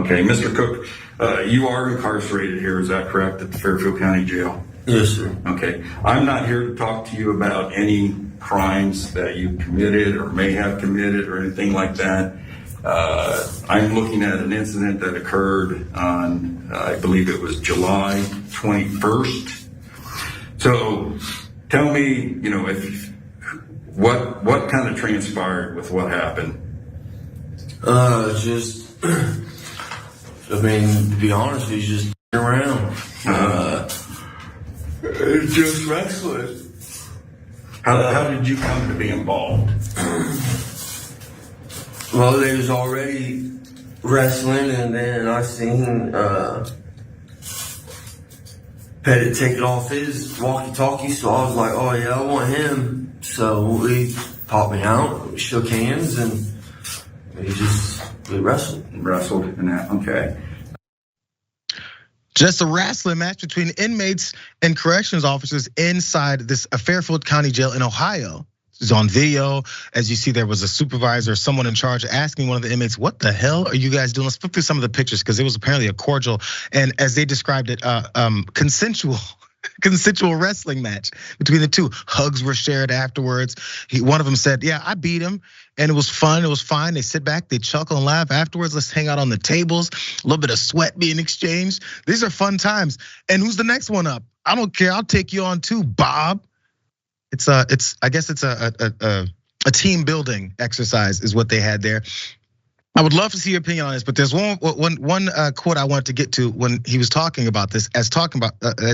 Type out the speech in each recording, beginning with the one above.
Okay, Mr. Cook, you are incarcerated here, is that correct, at the Fairfield County Jail? Yes, sir. Okay, I'm not here to talk to you about any crimes that you committed or may have committed or anything like that. I'm looking at an incident that occurred on, I believe it was July 21st. So tell me, what kind of transpired with what happened? To be honest, he's just around. Just wrestling. How did you come to be involved? Well, they was already wrestling, and then I seen Pettit take it off his walkie-talkie, so I was like, oh yeah, I want him. So he popped me out, we shook hands, and we wrestled. Wrestled in that, okay. Just a wrestling match between inmates and corrections officers inside this Fairfield County Jail in Ohio. It's on video. As you see, there was a supervisor, someone in charge, asking one of the inmates, "What the hell are you guys doing?" Let's flip through some of the pictures because it was apparently a cordial and, as they described it, consensual wrestling match between the two. Hugs were shared afterwards. One of them said, "Yeah, I beat him, and it was fun. It was fine." They sit back, they chuckle and laugh afterwards. Let's hang out on the tables. A little bit of sweat being exchanged. These are fun times. And who's the next one up? I don't care. I'll take you on too, Bob. I guess it's a team building exercise is what they had there. I would love to see your opinion on this, but there's one quote I wanted to get to when he was talking about this, as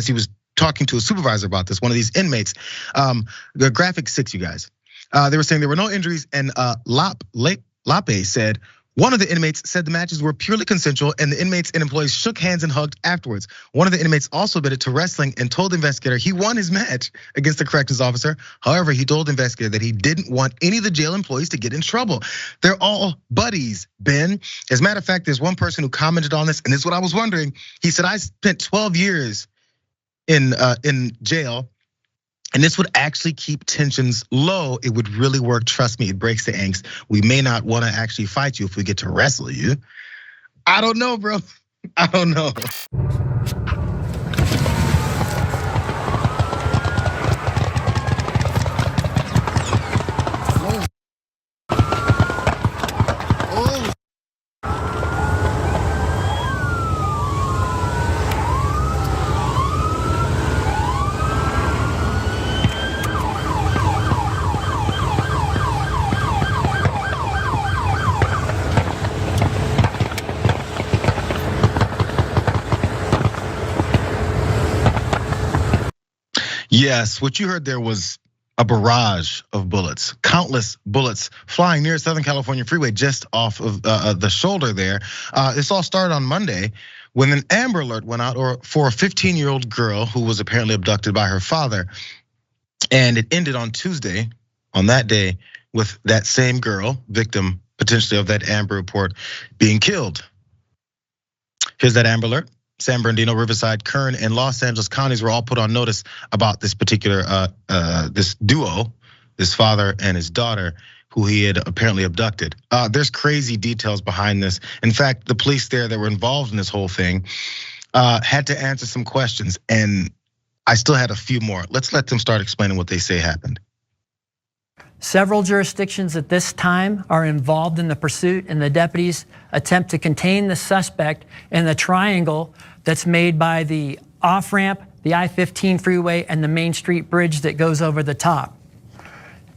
he was talking to a supervisor about this, one of these inmates. The graphic 6, you guys. They were saying there were no injuries, and Lape said, one of the inmates said the matches were purely consensual, and the inmates and employees shook hands and hugged afterwards. One of the inmates also admitted to wrestling and told the investigator he won his match against the corrections officer. However, he told the investigator that he didn't want any of the jail employees to get in trouble. They're all buddies, Ben. As a matter of fact, there's one person who commented on this, and this is what I was wondering. He said, I spent 12 years in jail, and this would actually keep tensions low. It would really work. Trust me, it breaks the angst. We may not want to actually fight you if we get to wrestle you. I don't know, bro. I don't know. Yes, what you heard there was a barrage of bullets, countless bullets flying near Southern California freeway just off of the shoulder there. This all started on Monday when an Amber Alert went out for a 15-year-old girl who was apparently abducted by her father. And it ended on Tuesday, on that day, with that same girl, victim potentially of that Amber report, being killed. Here's that Amber Alert. San Bernardino, Riverside, Kern, and Los Angeles counties were all put on notice about this particular, this duo, this father and his daughter, who he had apparently abducted. There's crazy details behind this. In fact, the police there that were involved in this whole thing had to answer some questions, and I still had a few more. Let's let them start explaining what they say happened. Several jurisdictions at this time are involved in the pursuit, and the deputies attempt to contain the suspect in the triangle that's made by the off-ramp, the I-15 freeway, and the Main Street Bridge that goes over the top.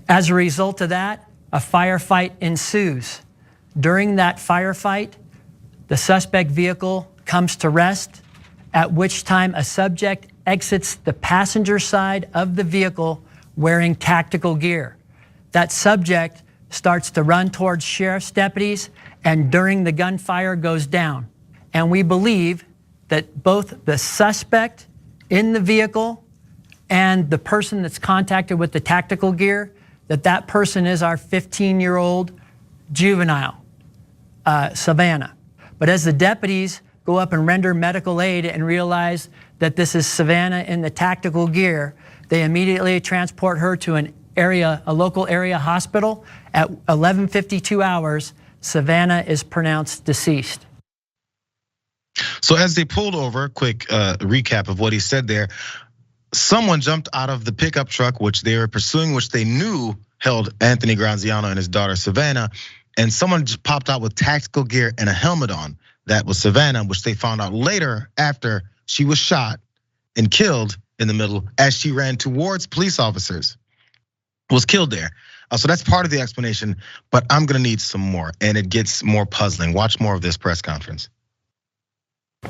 As a result of that, a firefight ensues. During that firefight, the suspect vehicle comes to rest, at which time a subject exits the passenger side of the vehicle wearing tactical gear. That subject starts to run towards sheriff's deputies, and during the gunfire goes down. And we believe that both the suspect in the vehicle and the person that's contacted with the tactical gear, that person is our 15-year-old juvenile, Savannah. But as the deputies go up and render medical aid and realize that this is Savannah in the tactical gear, they immediately transport her to a local area hospital. At 11:52 hours, Savannah is pronounced deceased. So as they pulled over, quick recap of what he said there. Someone jumped out of the pickup truck, which they were pursuing, which they knew held Anthony Graziano and his daughter Savannah. And someone just popped out with tactical gear and a helmet on. That was Savannah, which they found out later after she was shot and killed in the middle as she ran towards police officers. Was killed there. So that's part of the explanation, but I'm gonna need some more, and it gets more puzzling. Watch more of this press conference.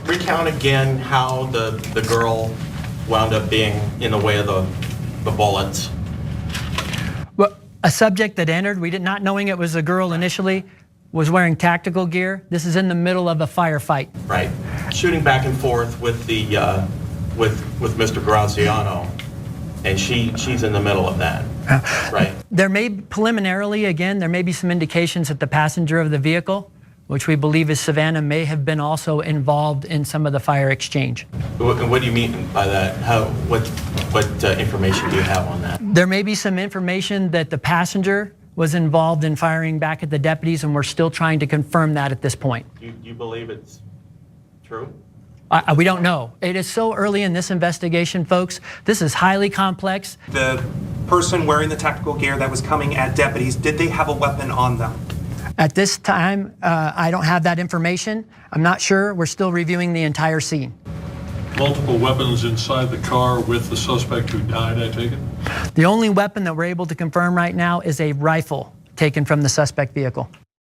Recount again how the girl wound up being in the way of the bullets. Well, a subject that entered, we did not knowing it was a girl initially, was wearing tactical gear. This is in the middle of a firefight. Right, shooting back and forth with the with Mr. Graziano, and she's in the middle of that. Right. There may preliminarily, again, there may be some indications that the passenger of the vehicle, which we believe is Savannah, may have been also involved in some of the fire exchange. What do you mean by that? What information do you have on that? There may be some information that the passenger was involved in firing back at the deputies, and we're still trying to confirm that at this point. You believe it's true? We don't know. It is so early in this investigation, folks. This is highly complex. The person wearing the tactical gear that was coming at deputies, did they have a weapon on them? At this time, I don't have that information. I'm not sure. We're still reviewing the entire scene. Multiple weapons inside the car with the suspect who died, I take it? The only weapon that we're able to confirm right now is a rifle taken from the suspect vehicle.